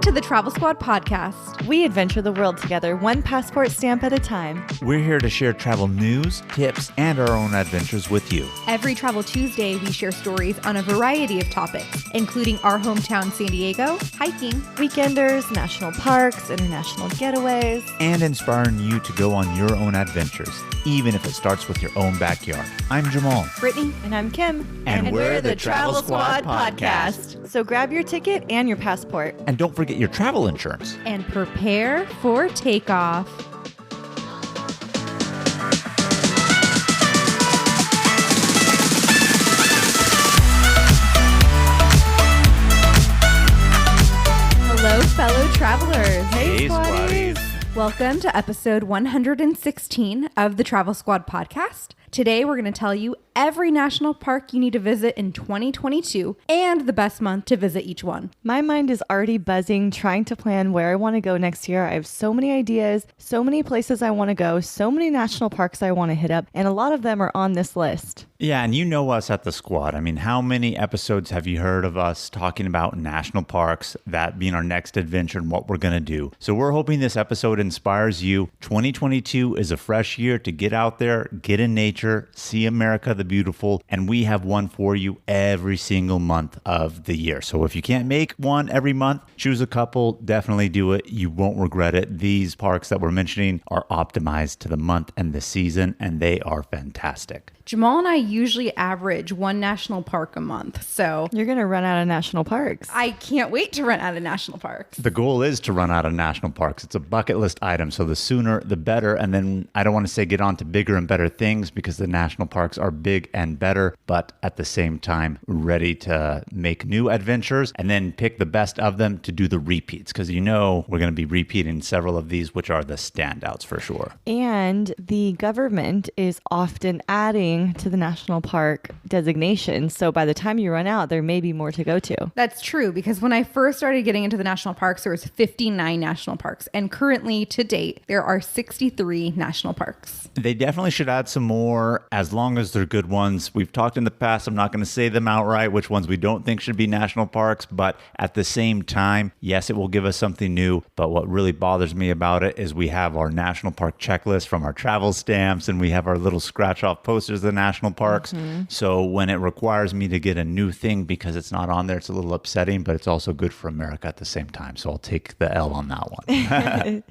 to the Travel Squad podcast. We adventure the world together, one passport stamp at a time. We're here to share travel news, tips, and our own adventures with you. Every Travel Tuesday, we share stories on a variety of topics, including our hometown San Diego, hiking, Weekenders, national parks, international getaways, and inspiring you to go on your own adventures, even if it starts with your own backyard. I'm Jamal. Brittany, and I'm Kim. And we're the Travel Squad podcast. So grab your ticket and your passport. And don't forget your travel insurance. and prepare for takeoff. Hello, fellow travelers. Hey, Squaddies. Welcome to episode 116 of the Travel Squad podcast. Today, we're going to tell you every national park you need to visit in 2022 and the best month to visit each one. My mind is already buzzing, trying to plan where I want to go next year. I have so many ideas, so many places I want to go, so many national parks I want to hit up, and a lot of them are on this list. Yeah, and you know us at the squad. I mean, how many episodes have you heard of us talking about national parks, that being our next adventure and what we're going to do? So we're hoping this episode inspires you. 2022 is a fresh year to get out there, get in nature, see America the beautiful, and we have one for you every single month of the year. So if you can't make one every month, choose a couple, definitely do it. You won't regret it. These parks that we're mentioning are optimized to the month and the season, and they are fantastic. Jamal and I usually average one national park a month, so You're going to run out of national parks. I can't wait to run out of national parks. The goal is to run out of national parks. It's a bucket list item, so the sooner the better. And then I don't want to say get on to bigger and better things because the national parks are big and better, but at the same time, ready to make new adventures and then pick the best of them to do the repeats because you know we're going to be repeating several of these, which are the standouts for sure. And the government is often adding to the national park designation. So by the time you run out, there may be more to go to. That's true, because when I first started getting into the national parks, there was 59 national parks. And currently, to date, there are 63 national parks. They definitely should add some more as long as they're good ones. We've talked in the past, I'm not going to say them outright, which ones we don't think should be national parks, but at the same time, yes, it will give us something new. But what really bothers me about it is we have our national park checklist from our travel stamps and we have our little scratch off posters of the national parks. So when it requires me to get a new thing because it's not on there, it's a little upsetting, but it's also good for America at the same time. So I'll take the L on that one.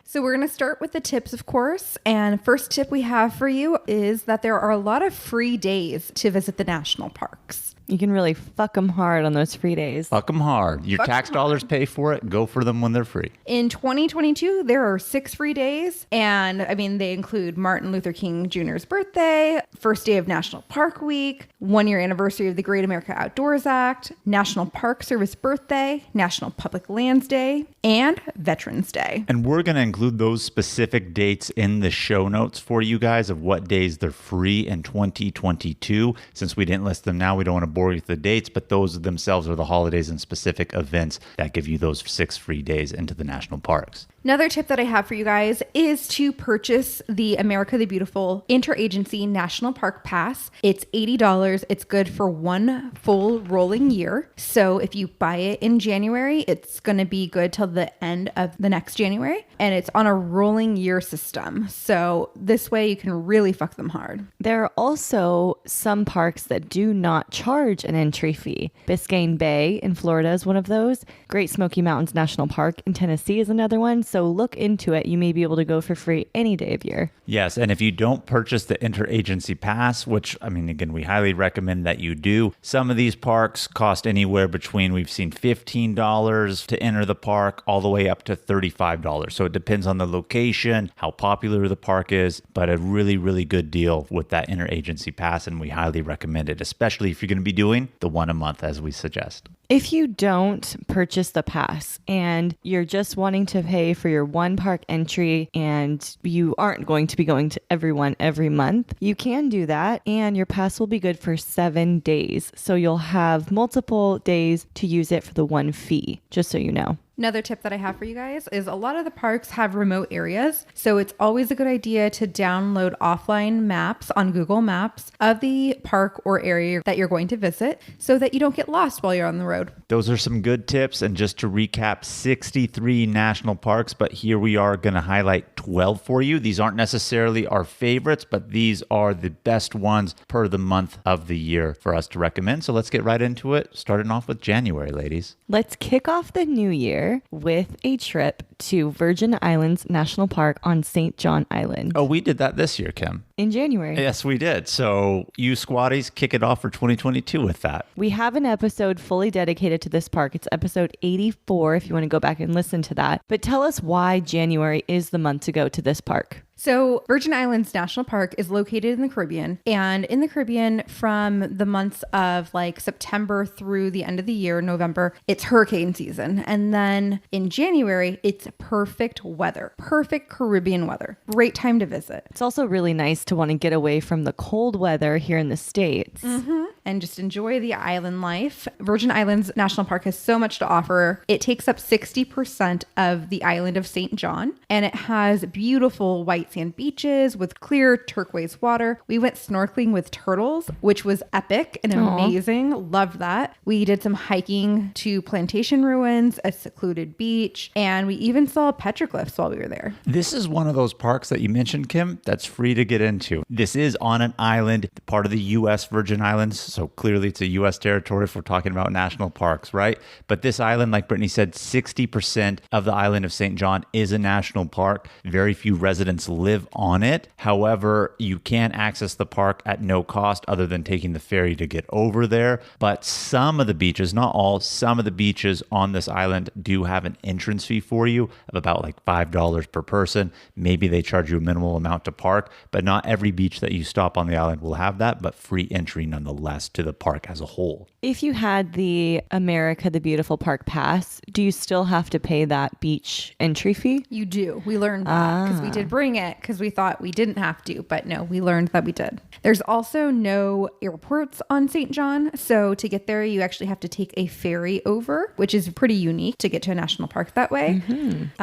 So we're going to start with the tips, of course. And first tip we have for you is that there are a lot of free days to visit the national parks. You can really fuck them hard on those free days. Fuck them hard. Your tax dollars pay for it. Go for them when they're free. In 2022, there are 6 free days. And I mean, they include Martin Luther King Jr.'s birthday, first day of National Park Week, 1-year anniversary of the Great America Outdoors Act, National Park Service birthday, National Public Lands Day, and Veterans Day. And we're going to include those specific dates in the show notes for you guys of what days they're free in 2022. Since we didn't list them now, we don't want to bore you with the dates, but those themselves are the holidays and specific events that give you those 6 free days into the national parks. Another tip that I have for you guys is to purchase the America the Beautiful Interagency National Park Pass. It's $80. It's good for 1 full rolling year. So if you buy it in January, it's going to be good till the end of the next January. And it's on a rolling year system. So this way you can really fuck them hard. There are also some parks that do not charge an entry fee. Biscayne Bay in Florida is one of those. Great Smoky Mountains National Park in Tennessee is another one. So look into it. You may be able to go for free any day of year. Yes, and if you don't purchase the interagency pass, which, I mean, again, we highly recommend that you do. Some of these parks cost anywhere between, we've seen $15 to enter the park all the way up to $35. So it depends on the location, how popular the park is, but a really, really good deal with that interagency pass, and we highly recommend it, especially if you're going to be doing the one a month as we suggest. If you don't purchase the pass and you're just wanting to pay for your one park entry and you aren't going to be going to everyone every month, you can do that and your pass will be good for 7 days. So you'll have multiple days to use it for the one fee, just so you know. Another tip that I have for you guys is a lot of the parks have remote areas. So it's always a good idea to download offline maps on Google Maps of the park or area that you're going to visit so that you don't get lost while you're on the road. Those are some good tips. And just to recap, 63 national parks, but here we are going to highlight 12 for you. These aren't necessarily our favorites, but these are the best ones per the month of the year for us to recommend. So let's get right into it, starting off with January, ladies. Let's kick off the new year with a trip to Virgin Islands National Park on St. John Island. Oh, we did that this year, Kim. In January. Yes, we did. So you squatties, kick it off for 2022 with that. We have an episode fully dedicated to this park. It's episode 84 if you want to go back and listen to that. But tell us why January is the month to go to this park. So Virgin Islands National Park is located in the Caribbean, and in the Caribbean from the months of like September through the end of the year, November, it's hurricane season. And then in January, it's perfect weather, perfect Caribbean weather. Great time to visit. It's also really nice to want to get away from the cold weather here in the States. And just enjoy the island life. Virgin Islands National Park has so much to offer. It takes up 60% of the island of St. John, and it has beautiful white sand beaches with clear turquoise water. We went snorkeling with turtles, which was epic and amazing. Loved that. We did some hiking to plantation ruins, a secluded beach, and we even saw petroglyphs while we were there. This is one of those parks that you mentioned, Kim, that's free to get into. This is on an island, part of the U.S. Virgin Islands. So clearly it's a U.S. territory if we're talking about national parks, right? But this island, like Brittany said, 60% of the island of St. John is a national park. Very few residents live on it. However, you can access the park at no cost other than taking the ferry to get over there. But some of the beaches, not all, some of the beaches on this island do have an entrance fee for you of about like $5 per person. Maybe they charge you a minimal amount to park, but not every beach that you stop on the island will have that, but free entry nonetheless to the park as a whole. If you had the America the Beautiful Park Pass, do you still have to pay that beach entry fee? You do. We learned that because we did bring it because we thought we didn't have to, but no, we learned that we did. There's also no airports on St. John. So to get there, you actually have to take a ferry over, which is pretty unique to get to a national park that way.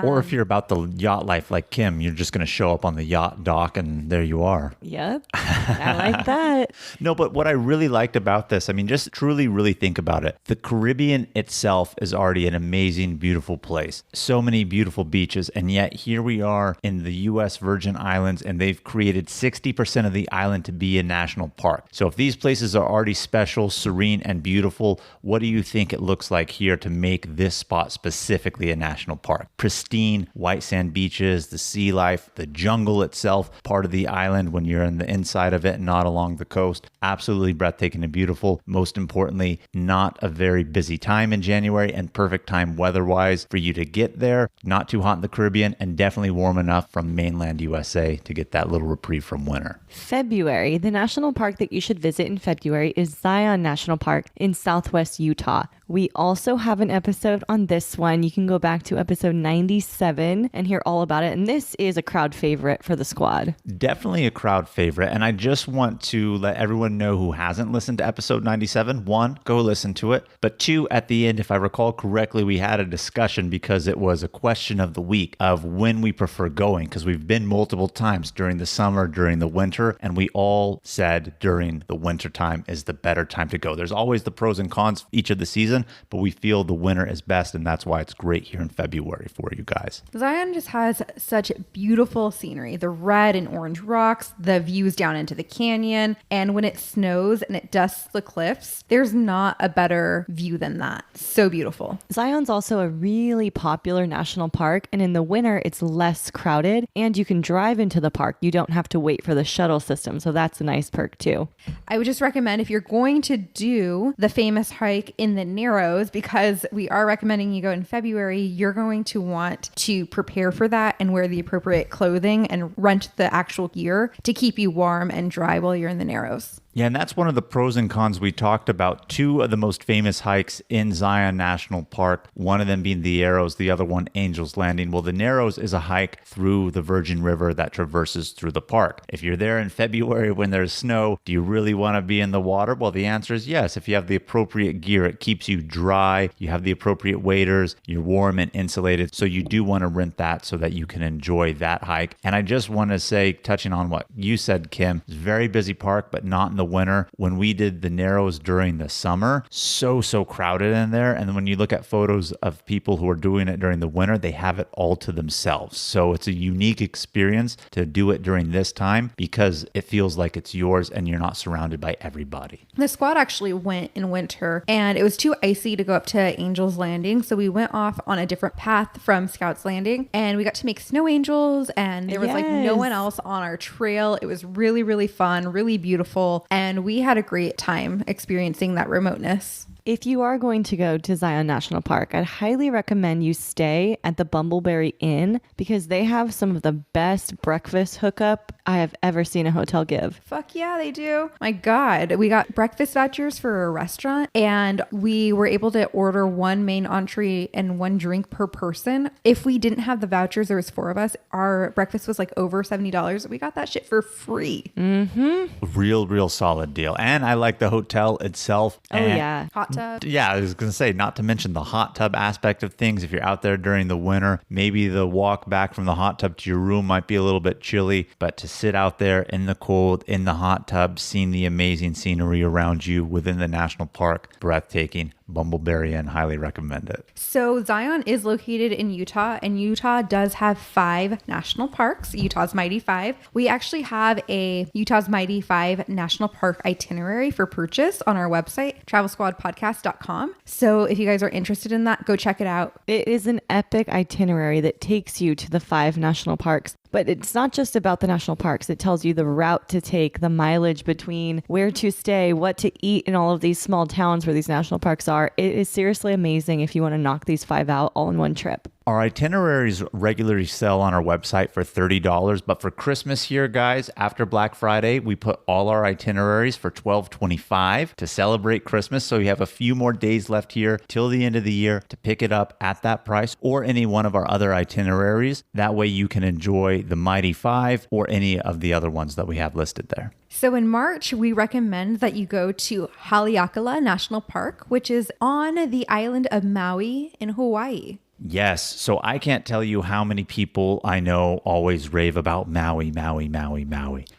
Or if you're about the yacht life like Kim, you're just going to show up on the yacht dock and there you are. Yep. I like that. No, but what I really liked about this, I mean, just truly, really think about it. The Caribbean itself is already an amazing, beautiful place. So many beautiful beaches. And yet here we are in the U.S. Virgin Islands, and they've created 60% of the island to be a national park. So if these places are already special, serene, and beautiful, what do you think it looks like here to make this spot specifically a national park? Pristine white sand beaches, the sea life, the jungle itself, part of the island when you're in the inside of it, not along the coast. Absolutely breathtaking and beautiful. Most importantly, not a very busy time in January and perfect time weather-wise for you to get there. Not too hot in the Caribbean and definitely warm enough from mainland USA to get that little reprieve from winter. February. The national park that you should visit in February is Zion National Park in Southwest Utah. We also have an episode on this one. You can go back to episode 97 and hear all about it. And this is a crowd favorite for the squad. Definitely a crowd favorite. And I just want to let everyone know who hasn't listened to episode 97. One, go listen to it. But two, at the end, if I recall correctly, we had a discussion because it was a question of the week of when we prefer going, because we've been multiple times during the summer, during the winter, and we all said during the winter time is the better time to go. There's always the pros and cons each of the season, but we feel the winter is best, and that's why it's great here in February for you guys. Zion just has such beautiful scenery, the red and orange rocks, the views down into the canyon, and when it snows and it dusts the cliffs, there's not a better view than that. So beautiful. Zion's also a really popular national park, and in the winter it's less crowded and you can drive into the park. You don't have to wait for the shuttle system, so that's a nice perk too. I would just recommend if you're going to do the famous hike in the Narrows, because we are recommending you go in February, you're going to want to prepare for that and wear the appropriate clothing and rent the actual gear to keep you warm and dry while you're in the Narrows. Yeah, and that's one of the pros and cons. We talked about two of the most famous hikes in Zion National Park, one of them being the Narrows, the other one Angel's Landing. Well, the Narrows is a hike through the Virgin River that traverses through the park. If you're there in February when there's snow, do you really want to be in the water? Well, the answer is yes. If you have the appropriate gear, it keeps you dry, you have the appropriate waders, you're warm and insulated. So you do want to rent that so that you can enjoy that hike. And I just want to say, touching on what you said, Kim, it's a very busy park, but not in the winter. When we did the Narrows during the summer, so crowded in there. And then when you look at photos of people who are doing it during the winter, they have it all to themselves. So it's a unique experience to do it during this time because it feels like it's yours and you're not surrounded by everybody. The squad actually went in winter and it was too icy to go up to Angel's Landing. So we went off on a different path from Scouts Landing and we got to make snow angels and there was like no one else on our trail. It was really, really fun, really beautiful. And we had a great time experiencing that remoteness. If you are going to go to Zion National Park, I'd highly recommend you stay at the Bumbleberry Inn because they have some of the best breakfast hookup I have ever seen a hotel give. Fuck yeah, they do. My God. We got breakfast vouchers for a restaurant and we were able to order one main entree and one drink per person. If we didn't have the vouchers, there was 4 of us, our breakfast was like over $70. We got that shit for free. Real solid deal. And I like the hotel itself. Oh, yeah. Hot tub. Yeah, I was going to say, not to mention the hot tub aspect of things. If you're out there during the winter, maybe the walk back from the hot tub to your room might be a little bit chilly, but to sit out there in the cold, in the hot tub, seeing the amazing scenery around you within the national park, breathtaking. Bumbleberry Inn, highly recommend it. So Zion is located in Utah and Utah does have 5 national parks, Utah's Mighty 5. We actually have a Utah's Mighty 5 national park itinerary for purchase on our website, travelsquadpodcast.com. So if you guys are interested in that, go check it out. It is an epic itinerary that takes you to the 5 national parks. But it's not just about the national parks. It tells you the route to take, the mileage between, where to stay, what to eat in all of these small towns where these national parks are. It is seriously amazing if you want to knock these 5 out all in one trip. Our itineraries regularly sell on our website for $30, but for Christmas here, guys, after Black Friday, we put all our itineraries for $12.25 to celebrate Christmas. So you have a few more days left here till the end of the year to pick it up at that price or any one of our other itineraries. That way you can enjoy the Mighty 5 or any of the other ones that we have listed there. So in March, we recommend that you go to Haleakala National Park, which is on the island of Maui in Hawaii. Yes. So I can't tell you how many people I know always rave about Maui.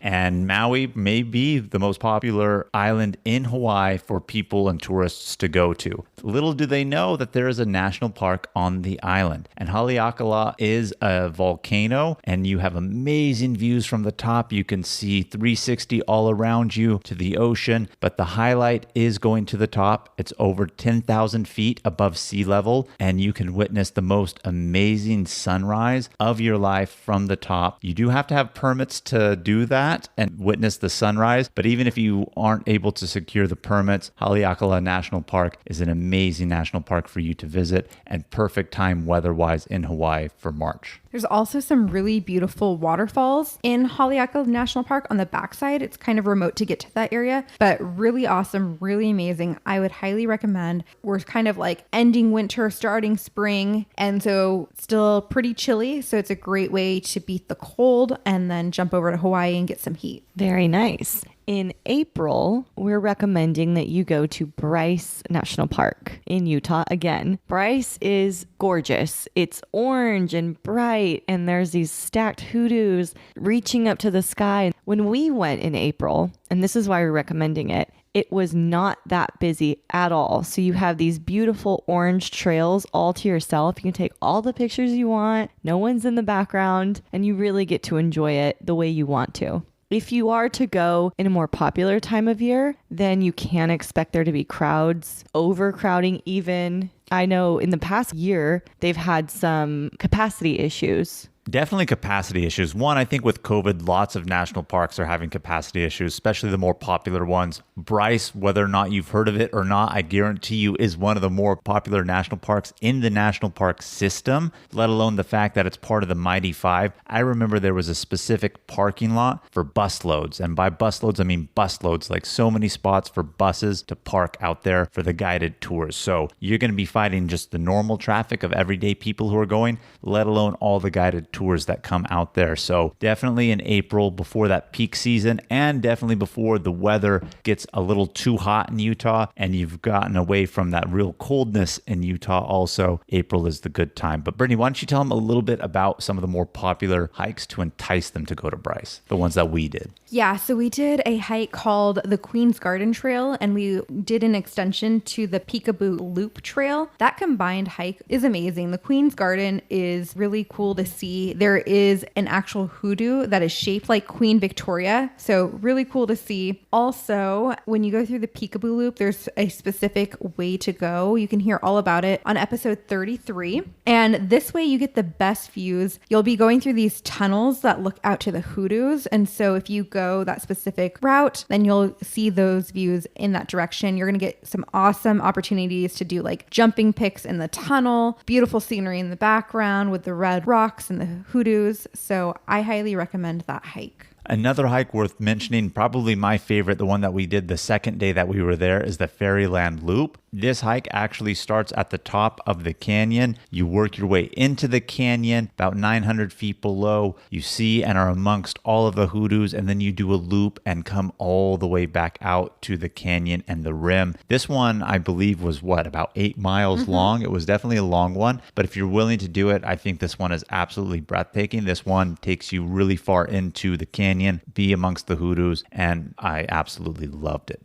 And Maui may be the most popular island in Hawaii for people and tourists to go to. Little do they know that there is a national park on the island. And Haleakala is a volcano and you have amazing views from the top. You can see 360 all around you to the ocean. But the highlight is going to the top. It's over 10,000 feet above sea level and you can witness the most amazing sunrise of your life from the top. You do have to have permits to do that and witness the sunrise, but even if you aren't able to secure the permits, Haleakala National Park is an amazing national park for you to visit and perfect time weather-wise in Hawaii for March. There's also some really beautiful waterfalls in Haleakala National Park on the backside. It's kind of remote to get to that area, but really awesome, really amazing. I would highly recommend. We're kind of like ending winter, starting spring, and so still pretty chilly. So it's a great way to beat the cold and then jump over to Hawaii and get some heat. Very nice. In April, we're recommending that you go to Bryce National Park in Utah again. Bryce is gorgeous. It's orange and bright, and there's these stacked hoodoos reaching up to the sky. When we went in April, and this is why we're recommending it, it was not that busy at all. So you have these beautiful orange trails all to yourself. You can take all the pictures you want. No one's in the background, and you really get to enjoy it the way you want to. If you are to go in a more popular time of year, then you can expect there to be crowds, overcrowding even. I know in the past year, they've had some capacity issues. Definitely capacity issues. One, I think with COVID, lots of national parks are having capacity issues, especially the more popular ones. Bryce, whether or not you've heard of it or not, I guarantee you is one of the more popular national parks in the national park system, let alone the fact that it's part of the Mighty Five. I remember there was a specific parking lot for bus loads. And by bus loads, I mean bus loads, like so many spots for buses to park out there for the guided tours. So you're going to be fighting just the normal traffic of everyday people who are going, let alone all the guided tours that come out there. So definitely in April before that peak season, and definitely before the weather gets a little too hot in Utah and you've gotten away from that real coldness in Utah also, April is the good time. But Brittany, why don't you tell them a little bit about some of the more popular hikes to entice them to go to Bryce, the ones that we did? Yeah, so we did a hike called the Queen's Garden Trail, and we did an extension to the Peekaboo Loop Trail. That combined hike is amazing. The Queen's Garden is really cool to see. There is an actual hoodoo that is shaped like Queen Victoria, so really cool to see. Also, when you go through the Peekaboo Loop, there's a specific way to go. You can hear all about it on episode 33. And this way you get the best views. You'll be going through these tunnels that look out to the hoodoos, and so if you go that specific route, then you'll see those views in that direction. You're going to get some awesome opportunities to do like jumping pics in the tunnel, beautiful scenery in the background with the red rocks and the hoodoos. So I highly recommend that hike. Another hike worth mentioning, probably my favorite, the one that we did the second day that we were there, is the Fairyland Loop. This hike actually starts at the top of the canyon. You work your way into the canyon, about 900 feet below. You see and are amongst all of the hoodoos, and then you do a loop and come all the way back out to the canyon and the rim. This one, I believe, was about 8 miles long. It was definitely a long one, but if you're willing to do it, I think this one is absolutely breathtaking. This one takes you really far into the canyon, be amongst the hoodoos, and I absolutely loved it.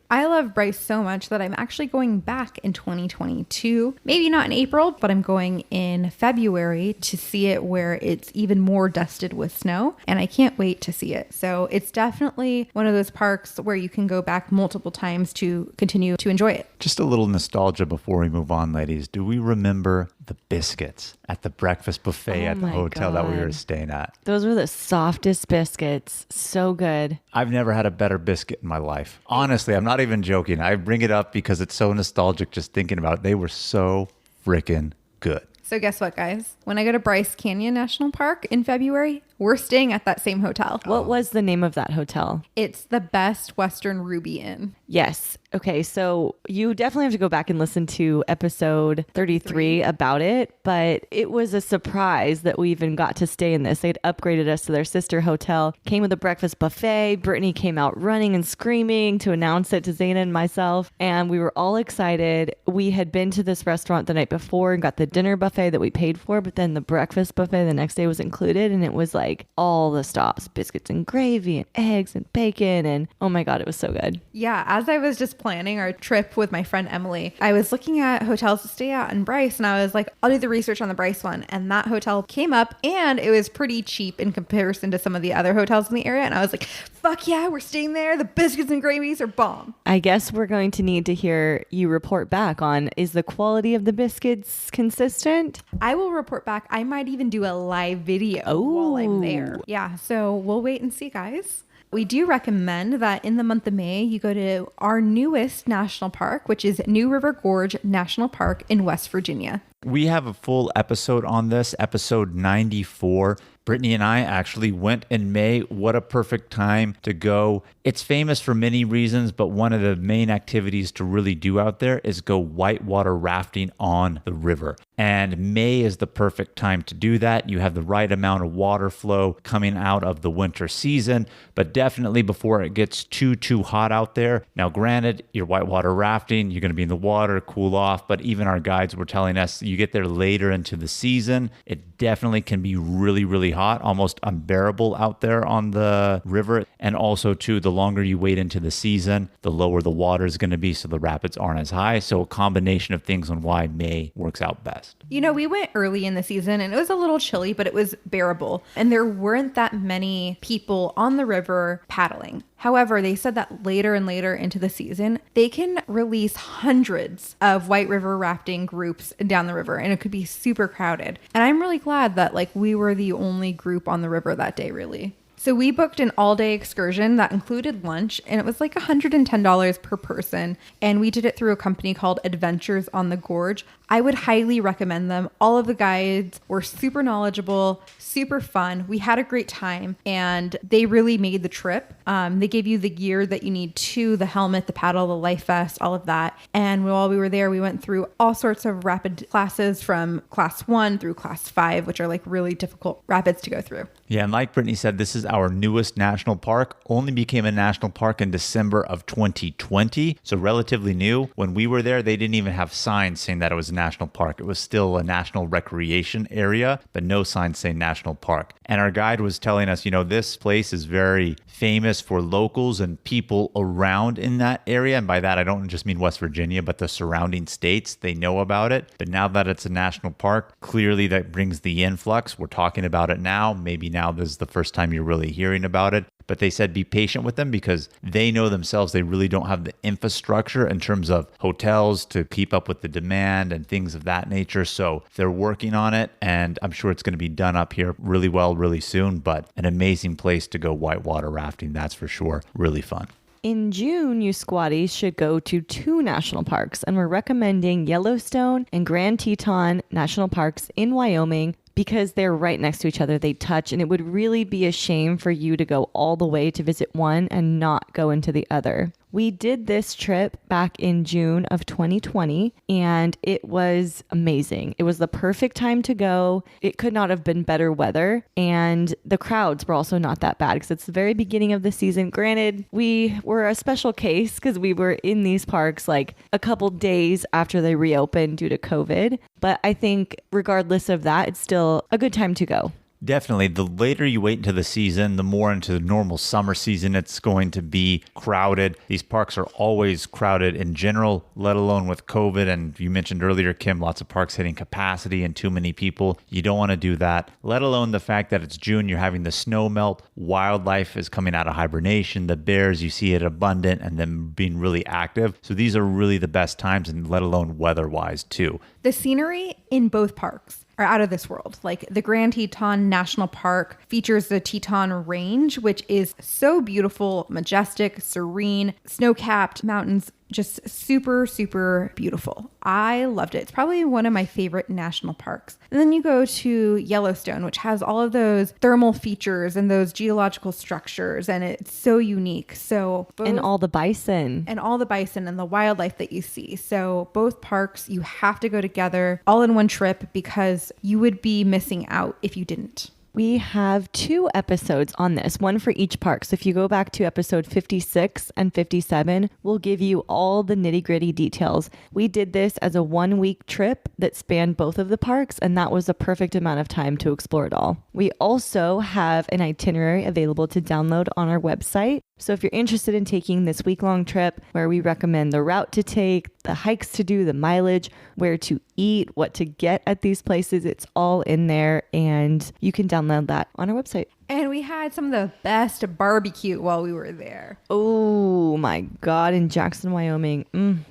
I love Bryce so much that I'm actually going back in 2022. Maybe not in April, but I'm going in February to see it where it's even more dusted with snow, and I can't wait to see it. So it's definitely one of those parks where you can go back multiple times to continue to enjoy it. Just a little nostalgia before we move on, ladies. Do we remember the biscuits at the breakfast buffet at the hotel that we were staying at? Those were the softest biscuits. So good. I've never had a better biscuit in my life. Honestly, I'm not even joking. I bring it up because it's so nostalgic just thinking about it. They were so freaking good. So guess what, guys? When I go to Bryce Canyon National Park in February, we're staying at that same hotel. What was the name of that hotel? It's the Best Western Ruby Inn. Yes. Okay, so you definitely have to go back and listen to episode 33 about it, but it was a surprise that we even got to stay in this. They'd upgraded us to their sister hotel, came with a breakfast buffet. Brittany came out running and screaming to announce it to Zaina and myself, and we were all excited. We had been to this restaurant the night before and got the dinner buffet that we paid for, but then the breakfast buffet the next day was included, and it was like all the stops, biscuits and gravy and eggs and bacon, and oh my God, it was so good. Yeah, as I was just planning our trip with my friend Emily, I was looking at hotels to stay at in Bryce, and I was like, I'll do the research on the Bryce one. And that hotel came up, and it was pretty cheap in comparison to some of the other hotels in the area. And I was like, fuck yeah, we're staying there. The biscuits and gravies are bomb. I guess we're going to need to hear you report back on, is the quality of the biscuits consistent? I will report back. I might even do a live video while I'm there. Yeah, so we'll wait and see, guys. We do recommend that in the month of May, you go to our newest national park, which is New River Gorge National Park in West Virginia. We have a full episode on this, episode 94. Brittany and I actually went in May. What a perfect time to go. It's famous for many reasons, but one of the main activities to really do out there is go whitewater rafting on the river. And May is the perfect time to do that. You have the right amount of water flow coming out of the winter season, but definitely before it gets too hot out there. Now, granted, you're whitewater rafting, you're going to be in the water, cool off, but even our guides were telling us you get there later into the season, it definitely can be really hot, almost unbearable out there on the river. And also too, the longer you wait into the season, the lower the water is going to be, so the rapids aren't as high. So a combination of things on why May works out best. You know, we went early in the season and it was a little chilly, but it was bearable. And there weren't that many people on the river paddling. However, they said that later and later into the season, they can release hundreds of White River rafting groups down the river. river and it could be super crowded. And I'm really glad that like we were the only group on the river that day, really. So we booked an all-day excursion that included lunch, and it was like $110 per person. And we did it through a company called Adventures on the Gorge. I would highly recommend them. All of the guides were super knowledgeable, super fun. We had a great time, and they really made the trip. They gave you the gear that you need too, the helmet, the paddle, the life vest, all of that. And while we were there, we went through all sorts of rapid classes from class 1 through class 5, which are like really difficult rapids to go through. Yeah, and like Brittany said, this is our newest national park. Only became a national park in December of 2020, so relatively new. When we were there, they didn't even have signs saying that it was a national park. It was still a national recreation area, but no signs saying national park. And our guide was telling us, this place is very famous for locals and people around in that area. And by that, I don't just mean West Virginia, but the surrounding states. They know about it. But now that it's a national park, clearly that brings the influx. We're talking about it now. Maybe now this is the first time you're really hearing about it. But they said be patient with them because they know themselves they really don't have the infrastructure in terms of hotels to keep up with the demand and things of that nature. So they're working on it, and I'm sure it's going to be done up here really well, really soon. But an amazing place to go whitewater rafting, that's for sure. Really fun. In June, you squatties should go to 2 national parks, and we're recommending Yellowstone and Grand Teton National Parks in Wyoming because they're right next to each other. They touch, and it would really be a shame for you to go all the way to visit one and not go into the other. We did this trip back in June of 2020, and it was amazing. It was the perfect time to go. It could not have been better weather, and the crowds were also not that bad because it's the very beginning of the season. Granted, we were a special case because we were in these parks like a couple days after they reopened due to COVID, but I think regardless of that, it's still a good time to go. Definitely. The later you wait into the season, the more into the normal summer season, it's going to be crowded. These parks are always crowded in general, let alone with COVID. And you mentioned earlier, Kim, lots of parks hitting capacity and too many people. You don't want to do that, let alone the fact that it's June, you're having the snow melt. Wildlife is coming out of hibernation. The bears, you see it abundant and them being really active. So these are really the best times, and let alone weather-wise too. The scenery in both parks are out of this world. Like the Grand Teton National Park features the Teton Range, which is so beautiful, majestic, serene, snow-capped mountains, just super, super beautiful. I loved it. It's probably one of my favorite national parks. And then you go to Yellowstone, which has all of those thermal features and those geological structures, and it's so unique. So And all the bison. And all the bison and the wildlife that you see. So both parks, you have to go together all in one trip because you would be missing out if you didn't. We have 2 episodes on this, one for each park. So if you go back to episode 56 and 57, we'll give you all the nitty-gritty details. We did this as a 1-week trip that spanned both of the parks, and that was a perfect amount of time to explore it all. We also have an itinerary available to download on our website. So if you're interested in taking this week-long trip where we recommend the route to take, the hikes to do, the mileage, where to eat, what to get at these places, it's all in there, and you can download that on our website. And we had some of the best barbecue while we were there. Oh my God, in Jackson, Wyoming,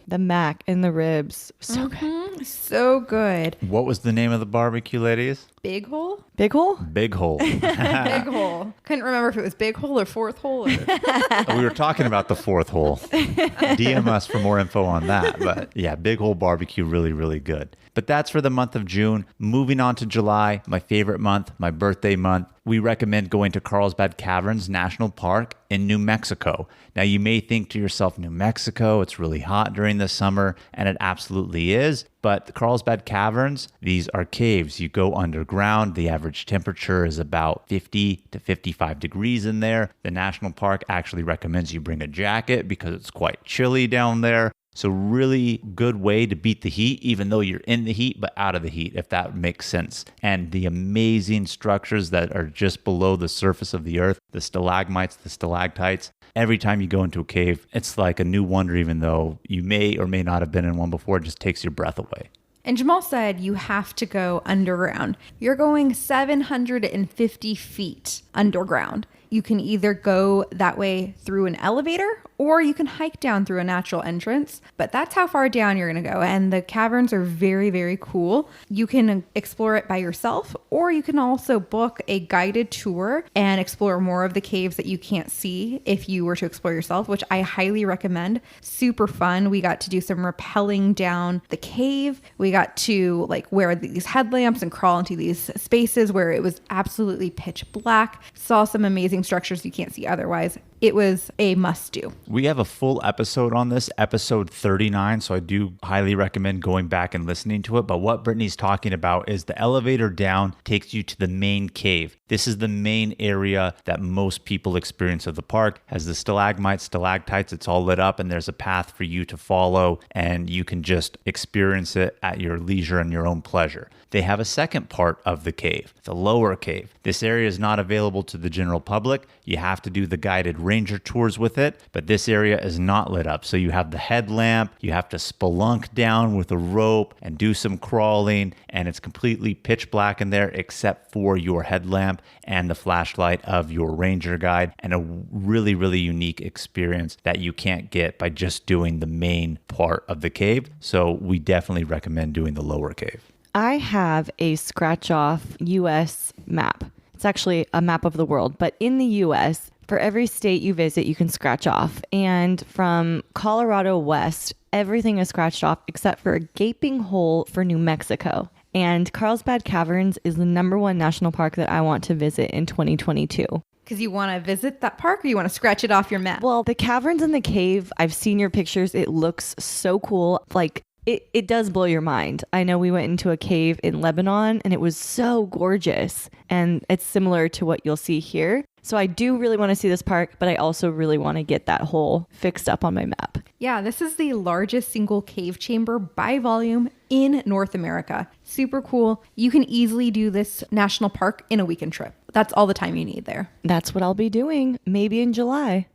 the mac and the ribs, so good. So good. What was the name of the barbecue, ladies? Big Hole? Big Hole? Big Hole. Big Hole. Couldn't remember if it was Big Hole or Fourth Hole. Or... We were talking about the 4th hole. DM us for more info on that. But yeah, Big Hole barbecue, really, really good. But that's for the month of June. Moving on to July, my favorite month, my birthday month. We recommend going to Carlsbad Caverns National Park in New Mexico. Now, you may think to yourself, New Mexico, it's really hot during the summer, and it absolutely is. But the Carlsbad Caverns, these are caves. You go underground. The average temperature is about 50 to 55 degrees in there. The national park actually recommends you bring a jacket because it's quite chilly down there. So really good way to beat the heat, even though you're in the heat, but out of the heat, if that makes sense. And the amazing structures that are just below the surface of the earth, the stalagmites, the stalactites. Every time you go into a cave, it's like a new wonder, even though you may or may not have been in one before. It just takes your breath away. And Jamal said you have to go underground. You're going 750 feet underground. You can either go that way through an elevator or you can hike down through a natural entrance, but that's how far down you're going to go. And the caverns are very, very cool. You can explore it by yourself, or you can also book a guided tour and explore more of the caves that you can't see if you were to explore yourself, which I highly recommend. Super fun. We got to do some rappelling down the cave. We got to like wear these headlamps and crawl into these spaces where it was absolutely pitch black. Saw some amazing structures you can't see otherwise. It was a must do. We have a full episode on this, episode 39, so I do highly recommend going back and listening to it. But what Brittany's talking about is the elevator down takes you to the main cave. This is the main area that most people experience of the park. Has the stalagmites, stalactites, it's all lit up, and there's a path for you to follow, and you can just experience it at your leisure and your own pleasure. They have a second part of the cave, the lower cave. This area is not available to the general public. You have to do the guided ranger tours with it, but this area is not lit up. So you have the headlamp, you have to spelunk down with a rope and do some crawling, and it's completely pitch black in there except for your headlamp and the flashlight of your ranger guide, and a really, really unique experience that you can't get by just doing the main part of the cave. So we definitely recommend doing the lower cave. I have a scratch off US map. It's actually a map of the world, but in the US, for every state you visit, you can scratch off. And from Colorado west, everything is scratched off except for a gaping hole for New Mexico. And Carlsbad Caverns is the #1 national park that I want to visit in 2022. Because you want to visit that park or you want to scratch it off your map? Well, the caverns in the cave, I've seen your pictures. It looks so cool. Like, it does blow your mind. I know we went into a cave in Lebanon and it was so gorgeous. And it's similar to what you'll see here. So I do really want to see this park, but I also really want to get that hole fixed up on my map. Yeah, this is the largest single cave chamber by volume in North America. Super cool. You can easily do this national park in a weekend trip. That's all the time you need there. That's what I'll be doing, maybe in July.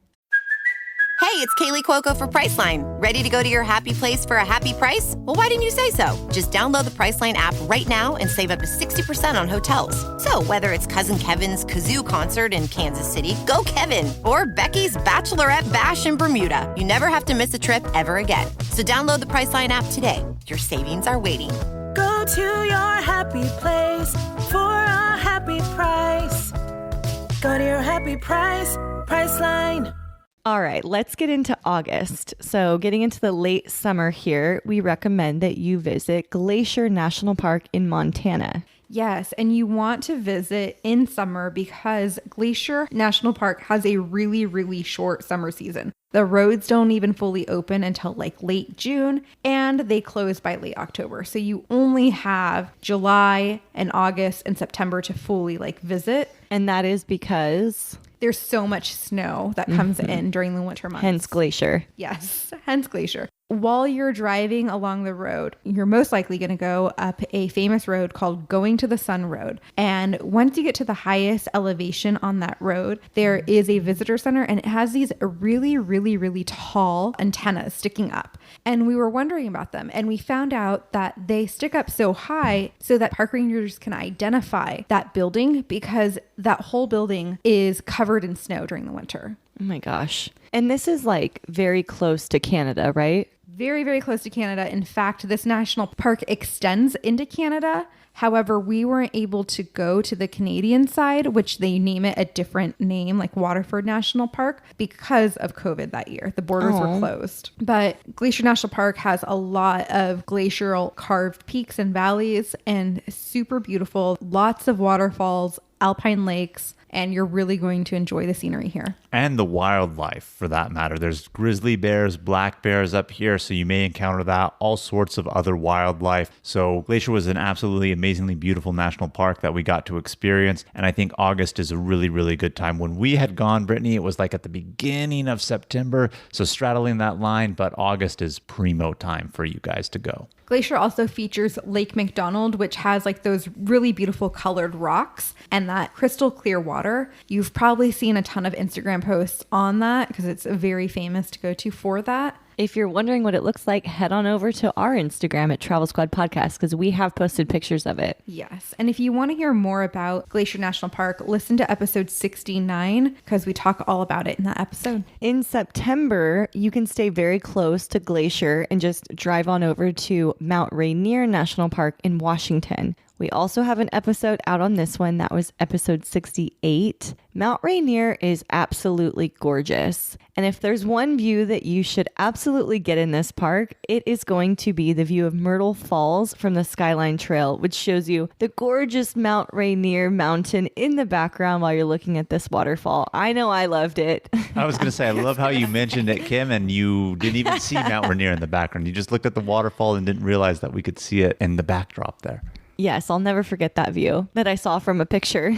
Hey, it's Kaylee Cuoco for Priceline. Ready to go to your happy place for a happy price? Well, why didn't you say so? Just download the Priceline app right now and save up to 60% on hotels. So whether it's Cousin Kevin's Kazoo Concert in Kansas City, go Kevin, or Becky's Bachelorette Bash in Bermuda, you never have to miss a trip ever again. So download the Priceline app today. Your savings are waiting. Go to your happy place for a happy price. Go to your happy price, Priceline. All right, let's get into August. So getting into the late summer here, we recommend that you visit Glacier National Park in Montana. Yes, and you want to visit in summer because Glacier National Park has a really, really short summer season. The roads don't even fully open until like late June, and they close by late October. So you only have July and August and September to fully like visit. And that is because there's so much snow that comes in during the winter months. hence Glacier. Yes, hence Glacier. While you're driving along the road, you're most likely going to go up a famous road called Going to the Sun Road. And once you get to the highest elevation on that road, there is a visitor center and it has these really, really, really tall antennas sticking up. And we were wondering about them. And we found out that they stick up so high so that park rangers can identify that building because that whole building is covered in snow during the winter. Oh my gosh. And this is like very close to Canada, right? Very, very close to Canada. In fact, this national park extends into Canada. However, we weren't able to go to the Canadian side, which they name it a different name, like Waterford National Park, because of COVID that year. The borders were closed. But Glacier National Park has a lot of glacial carved peaks and valleys and super beautiful, lots of waterfalls, alpine lakes, and you're really going to enjoy the scenery here. And the wildlife, for that matter. There's grizzly bears, black bears up here, so you may encounter that, all sorts of other wildlife. So Glacier was an absolutely amazingly beautiful national park that we got to experience, and I think August is a really, really good time. When we had gone, Brittany, it was like at the beginning of September, so straddling that line, but August is primo time for you guys to go. Glacier also features Lake McDonald, which has like those really beautiful colored rocks and that crystal clear water. You've probably seen a ton of Instagram posts on that because it's very famous to go to for that. If you're wondering what it looks like, head on over to our Instagram at Travel Squad Podcast because we have posted pictures of it. Yes. And if you want to hear more about Glacier National Park, listen to episode 69 because we talk all about it in that episode. In September, you can stay very close to Glacier and just drive on over to Mount Rainier National Park in Washington. We also have an episode out on this one. That was episode 68. Mount Rainier is absolutely gorgeous. And if there's one view that you should absolutely get in this park, it is going to be the view of Myrtle Falls from the Skyline Trail, which shows you the gorgeous Mount Rainier mountain in the background while you're looking at this waterfall. I know I loved it. I was going to say, I love how you mentioned it, Kim, and you didn't even see Mount Rainier in the background. You just looked at the waterfall and didn't realize that we could see it in the backdrop there. Yes, I'll never forget that view that I saw from a picture.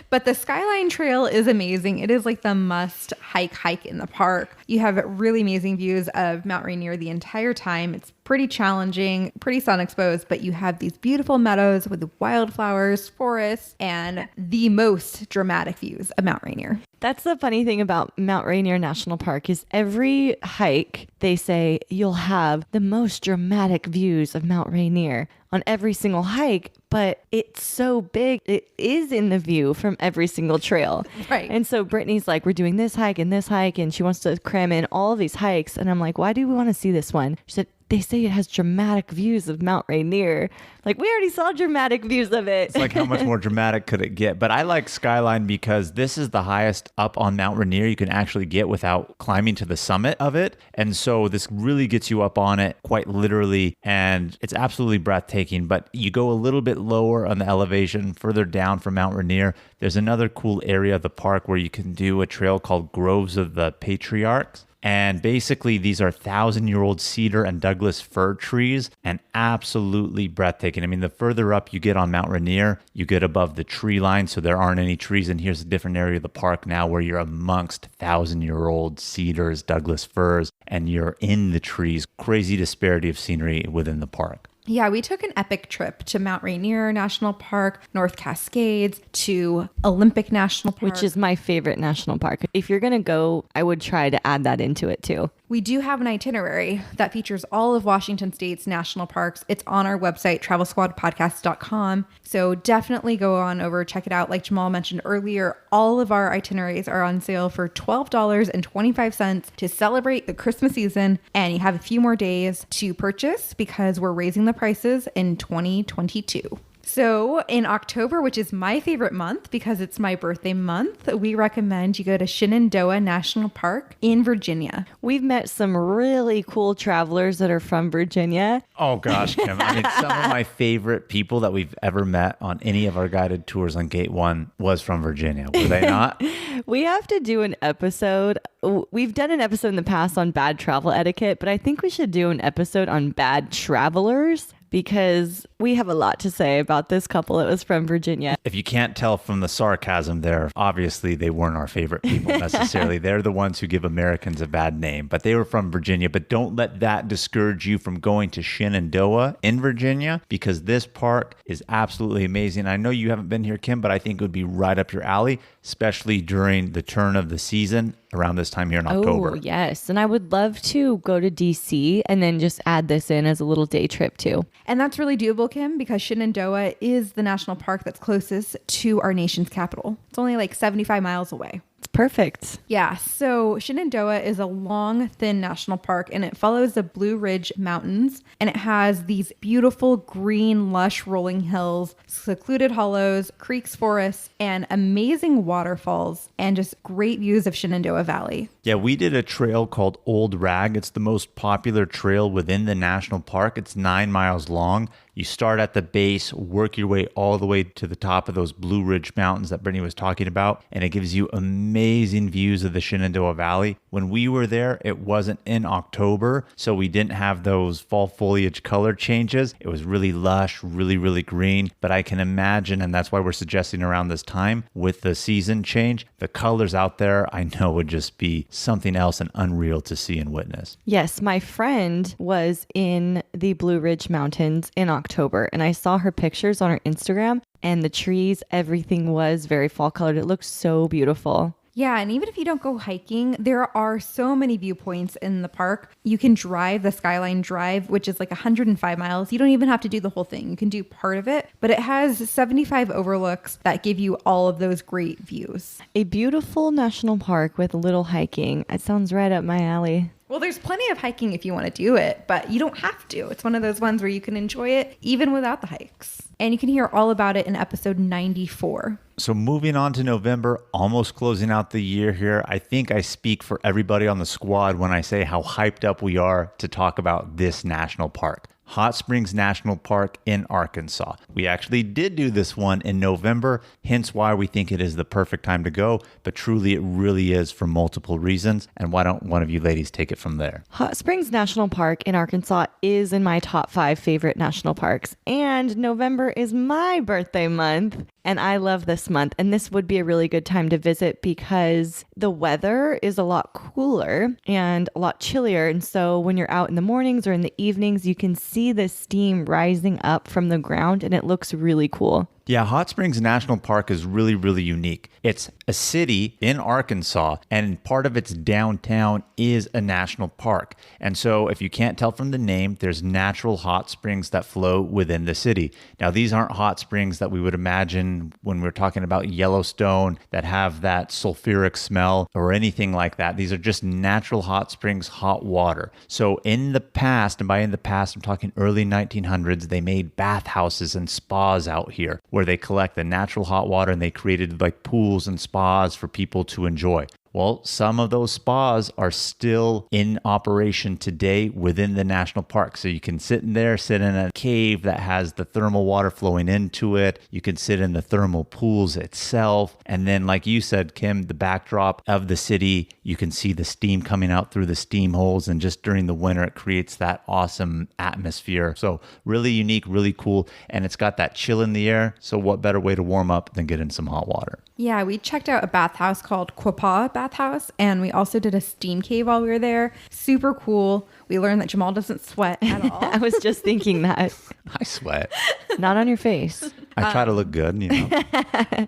But the Skyline Trail is amazing. It is like the must hike in the park. You have really amazing views of Mount Rainier the entire time. It's pretty challenging, pretty sun exposed, but you have these beautiful meadows with wildflowers, forests, and the most dramatic views of Mount Rainier. That's the funny thing about Mount Rainier National Park is every hike, they say you'll have the most dramatic views of Mount Rainier on every single hike, but it's so big. It is in the view from every single trail. Right. And so Brittany's like, we're doing this hike, and she wants to cram in all of these hikes. And I'm like, why do we want to see this one? She said, they say it has dramatic views of Mount Rainier. Like, we already saw dramatic views of it. It's like, how much more dramatic could it get? But I like Skyline because this is the highest up on Mount Rainier you can actually get without climbing to the summit of it. And so this really gets you up on it quite literally. And it's absolutely breathtaking. But you go a little bit lower on the elevation, further down from Mount Rainier. There's another cool area of the park where you can do a trail called Groves of the Patriarchs. And basically, these are 1,000-year-old cedar and Douglas fir trees and absolutely breathtaking. I mean, the further up you get on Mount Rainier, you get above the tree line, so there aren't any trees. And here's a different area of the park now where you're amongst 1,000-year-old cedars, Douglas firs, and you're in the trees. Crazy disparity of scenery within the park. Yeah, we took an epic trip to Mount Rainier National Park, North Cascades, to Olympic National Park. Which is my favorite national park. If you're going to go, I would try to add that into it too. We do have an itinerary that features all of Washington State's national parks. It's on our website, travelsquadpodcast.com. So definitely go on over, check it out. Like Jamal mentioned earlier, all of our itineraries are on sale for $12.25 to celebrate the Christmas season. And you have a few more days to purchase because we're raising the prices in 2022. So in October, which is my favorite month because it's my birthday month, we recommend you go to Shenandoah National Park in Virginia. We've met some really cool travelers that are from Virginia. Oh gosh, Kim. I mean, some of my favorite people that we've ever met on any of our guided tours on Gate 1 was from Virginia. Were they not? We have to do an episode. We've done an episode in the past on bad travel etiquette, but I think we should do an episode on bad travelers because we have a lot to say about this couple that was from Virginia. If you can't tell from the sarcasm there, obviously they weren't our favorite people necessarily. They're the ones who give Americans a bad name, but they were from Virginia. But don't let that discourage you from going to Shenandoah in Virginia because this park is absolutely amazing. I know you haven't been here, Kim, but I think it would be right up your alley, especially during the turn of the season around this time here in October. Oh, yes. And I would love to go to DC and then just add this in as a little day trip too. And that's really doable, Kim, because Shenandoah is the national park that's closest to our nation's capital. It's only like 75 miles away. It's perfect. Yeah, so Shenandoah is a long, thin national park, and it follows the Blue Ridge Mountains, and it has these beautiful green, lush rolling hills, secluded hollows, creeks, forests, and amazing waterfalls, and just great views of Shenandoah Valley. Yeah, we did a trail called Old Rag. It's the most popular trail within the national park. It's 9 miles long. You start at the base, work your way all the way to the top of those Blue Ridge Mountains that Brittany was talking about, and it gives you amazing views of the Shenandoah Valley. When we were there, it wasn't in October, so we didn't have those fall foliage color changes. It was really lush, really, really green, but I can imagine, and that's why we're suggesting around this time, with the season change, the colors out there, I know would just be something else and unreal to see and witness. Yes, my friend was in the Blue Ridge Mountains in October, and I saw her pictures on her Instagram, and the trees, everything was very fall colored. It looked so beautiful. Yeah, and even if you don't go hiking, there are so many viewpoints in the park. You can drive the Skyline Drive, which is like 105 miles. You don't even have to do the whole thing. You can do part of it, but it has 75 overlooks that give you all of those great views. A beautiful national park with little hiking. It sounds right up my alley. Well, there's plenty of hiking if you want to do it, but you don't have to. It's one of those ones where you can enjoy it even without the hikes. And you can hear all about it in episode 94. So moving on to November, almost closing out the year here, I think I speak for everybody on the squad when I say how hyped up we are to talk about this national park. Hot Springs National Park in Arkansas. We actually did do this one in November, hence why we think it is the perfect time to go, but truly it really is for multiple reasons. And why don't one of you ladies take it from there? Hot Springs National Park in Arkansas is in my top 5 favorite national parks, and November is my birthday month. And I love this month. And this would be a really good time to visit because the weather is a lot cooler and a lot chillier. And so when you're out in the mornings or in the evenings, you can see the steam rising up from the ground and it looks really cool. Yeah, Hot Springs National Park is really, really unique. It's a city in Arkansas, and part of its downtown is a national park. And so if you can't tell from the name, there's natural hot springs that flow within the city. Now, these aren't hot springs that we would imagine when we're talking about Yellowstone that have that sulfuric smell or anything like that. These are just natural hot springs, hot water. So in the past, and by in the past, I'm talking early 1900s, they made bathhouses and spas out here, where they collect the natural hot water and they created like pools and spas for people to enjoy. Well, some of those spas are still in operation today within the national park. So you can sit in a cave that has the thermal water flowing into it. You can sit in the thermal pools itself. And then, like you said, Kim, the backdrop of the city, you can see the steam coming out through the steam holes. And just during the winter, it creates that awesome atmosphere. So really unique, really cool. And it's got that chill in the air. So what better way to warm up than get in some hot water? Yeah, we checked out a bathhouse called Quapaw Bathhouse, and we also did a steam cave while we were there. Super cool. We learned that Jamal doesn't sweat at all. I was just thinking that. I sweat. Not on your face. I try to look good, you know.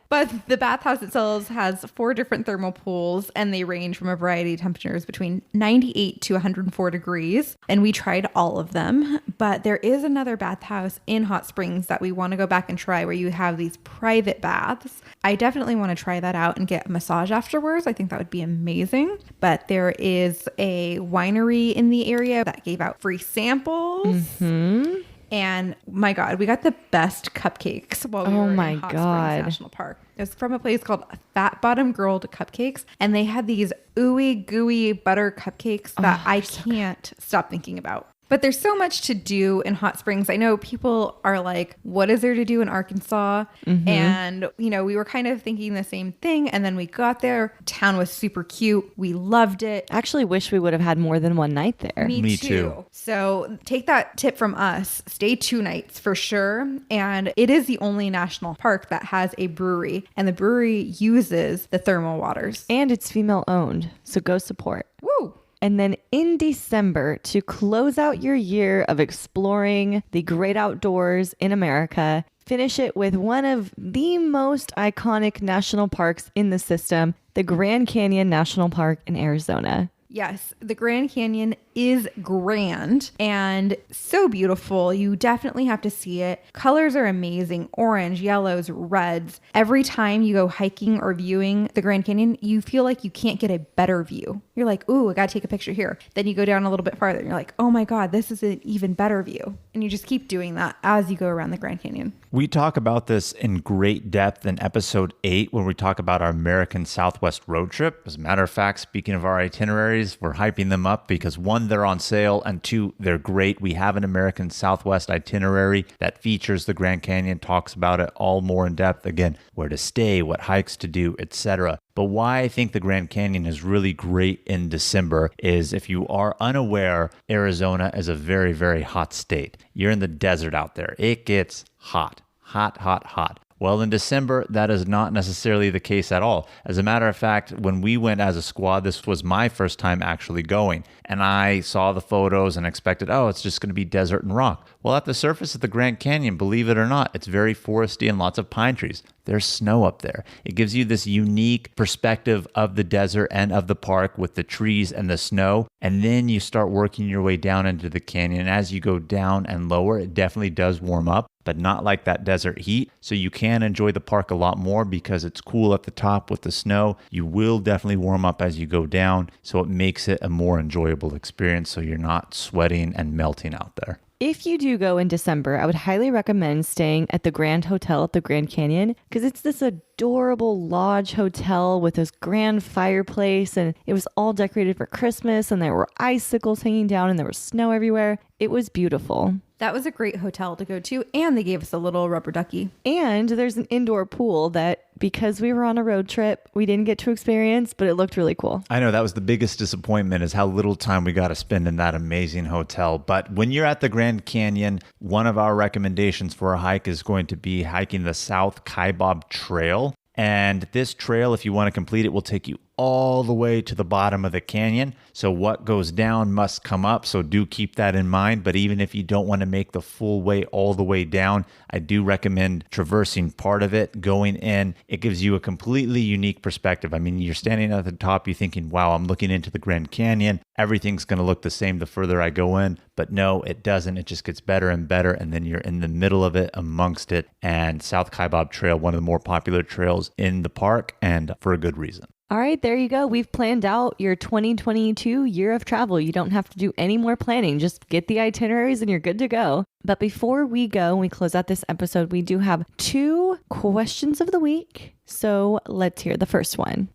But the bathhouse itself has 4 different thermal pools, and they range from a variety of temperatures between 98 to 104 degrees. And we tried all of them. But there is another bathhouse in Hot Springs that we want to go back and try, where you have these private baths. I definitely want to try that out and get a massage afterwards. I think that would be amazing. But there is a winery in the area that gave out free samples. Mm-hmm. And my God, we got the best cupcakes while we were in Hot Springs National Park. It was from a place called Fat Bottom Grilled Cupcakes. And they had these ooey gooey butter cupcakes that I can't stop thinking about. But there's so much to do in Hot Springs. I know people are like, what is there to do in Arkansas? Mm-hmm. And, you know, we were kind of thinking the same thing. And then we got there. Town was super cute. We loved it. I actually wish we would have had more than one night there. Me too. So take that tip from us. Stay 2 nights for sure. And it is the only national park that has a brewery. And the brewery uses the thermal waters. And it's female owned. So go support. Woo! And then in December, to close out your year of exploring the great outdoors in America, finish it with one of the most iconic national parks in the system, the Grand Canyon National Park in Arizona. Yes, the Grand Canyon is grand and so beautiful. You definitely have to see it. Colors are amazing. Orange, yellows, reds. Every time you go hiking or viewing the Grand Canyon, you feel like you can't get a better view. You're like, ooh, I got to take a picture here. Then you go down a little bit farther and you're like, oh my God, this is an even better view. And you just keep doing that as you go around the Grand Canyon. We talk about this in great depth in episode 8 when we talk about our American Southwest road trip. As a matter of fact, speaking of our itineraries, we're hyping them up because one, one, they're on sale, and two, they're great. We have an American Southwest itinerary that features the Grand Canyon, talks about it all more in depth. Again, where to stay, what hikes to do, etc. But why I think the Grand Canyon is really great in December is, if you are unaware, Arizona is a very, very hot state. You're in the desert out there. It gets hot, hot, hot, hot. Well, in December, that is not necessarily the case at all. As a matter of fact, when we went as a squad, this was my first time actually going. And I saw the photos and expected, oh, it's just going to be desert and rock. Well, at the surface of the Grand Canyon, believe it or not, it's very foresty and lots of pine trees. There's snow up there. It gives you this unique perspective of the desert and of the park with the trees and the snow. And then you start working your way down into the canyon. As you go down and lower, it definitely does warm up, but not like that desert heat. So you can enjoy the park a lot more because it's cool at the top with the snow. You will definitely warm up as you go down. So it makes it a more enjoyable experience, so you're not sweating and melting out there. If you do go in December, I would highly recommend staying at the Grand Hotel at the Grand Canyon, because it's this adorable lodge hotel with this grand fireplace, and it was all decorated for Christmas, and there were icicles hanging down, and there was snow everywhere. It was beautiful. That was a great hotel to go to, and they gave us a little rubber ducky. And there's an indoor pool that, because we were on a road trip, we didn't get to experience, but it looked really cool. I know that was the biggest disappointment, is how little time we got to spend in that amazing hotel. But when you're at the Grand Canyon, one of our recommendations for a hike is going to be hiking the South Kaibab Trail. And this trail, if you want to complete it, will take you all the way to the bottom of the canyon. So what goes down must come up. So do keep that in mind. But even if you don't want to make the full way all the way down, I do recommend traversing part of it, going in. It gives you a completely unique perspective. I mean, you're standing at the top, you're thinking, wow, I'm looking into the Grand Canyon. Everything's going to look the same the further I go in. But no, it doesn't. It just gets better and better. And then you're in the middle of it, amongst it. And South Kaibab Trail, one of the more popular trails in the park, and for a good reason. All right, there you go. We've planned out your 2022 year of travel. You don't have to do any more planning. Just get the itineraries and you're good to go. But before we go and we close out this episode, we do have 2 questions of the week. So let's hear the first one.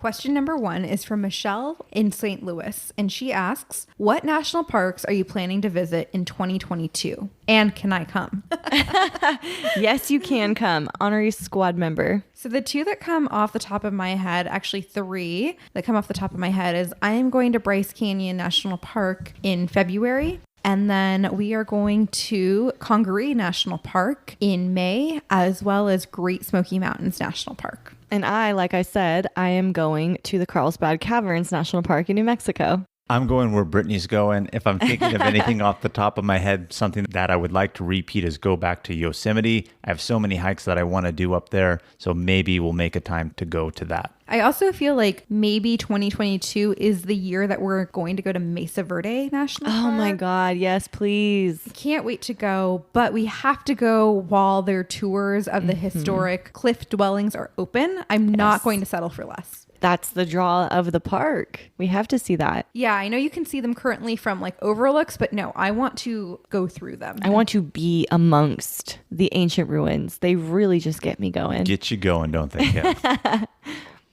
Question number 1 is from Michelle in St. Louis, and she asks, what national parks are you planning to visit in 2022? And can I come? Yes, you can come. Honorary squad member. So the 2 that come off the top of my head, actually 3 that come off the top of my head, is I am going to Bryce Canyon National Park in February. And then we are going to Congaree National Park in May, as well as Great Smoky Mountains National Park. And I, like I said, I am going to the Carlsbad Caverns National Park in New Mexico. I'm going where Brittany's going. If I'm thinking of anything off the top of my head, something that I would like to repeat is go back to Yosemite. I have so many hikes that I want to do up there, so maybe we'll make a time to go to that. I also feel like maybe 2022 is the year that we're going to go to Mesa Verde National Park. Oh my God, yes, please. Can't wait to go, but we have to go while their tours of the historic cliff dwellings are open. I'm not going to settle for less. That's the draw of the park. We have to see that. Yeah, I know you can see them currently from like overlooks, but no, I want to go through them. I want to be amongst the ancient ruins. They really just get me going. Get you going, don't they, Kev?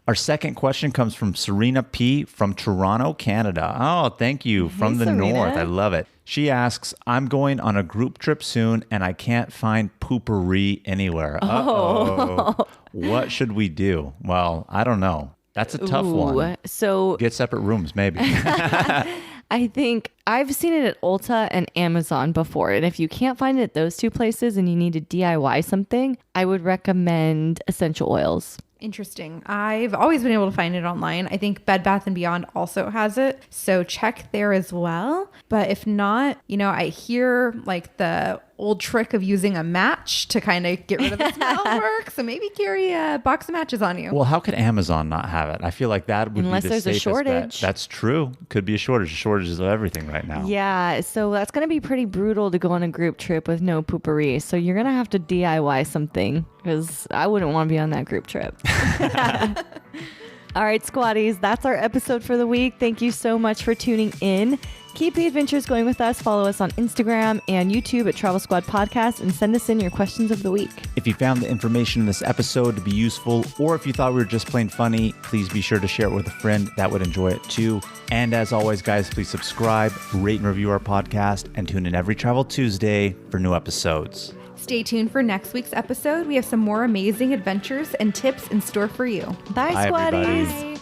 Our second question comes from Serena P. from Toronto, Canada. Oh, thank you. From the Serena. north. I love it. She asks, I'm going on a group trip soon and I can't find poopery anywhere. Uh-oh. What should we do? Well, I don't know. That's a tough one. So Get separate rooms, maybe. I think I've seen it at Ulta and Amazon before. And if you can't find it at those 2 places and you need to DIY something, I would recommend essential oils. Interesting. I've always been able to find it online. I think Bed Bath & Beyond also has it. So check there as well. But if not, you know, I hear like the old trick of using a match to kind of get rid of the smell work. So maybe carry a box of matches on you. Well, how could Amazon not have it? I feel like that would Unless be the there's a safest shortage. bet. That's true. Could be a shortage. Shortages of everything right now. Yeah, so that's going to be pretty brutal to go on a group trip with no poopery. So you're going to have to DIY something, because I wouldn't want to be on that group trip. All right, squaddies, that's our episode for the week. Thank you so much for tuning in. Keep the adventures going with us. Follow us on Instagram and YouTube at Travel Squad Podcast and send us in your questions of the week. If you found the information in this episode to be useful, or if you thought we were just plain funny, please be sure to share it with a friend that would enjoy it too. And as always, guys, please subscribe, rate and review our podcast, and tune in every Travel Tuesday for new episodes. Stay tuned for next week's episode. We have some more amazing adventures and tips in store for you. Bye, Bye, Squaddies. everybody.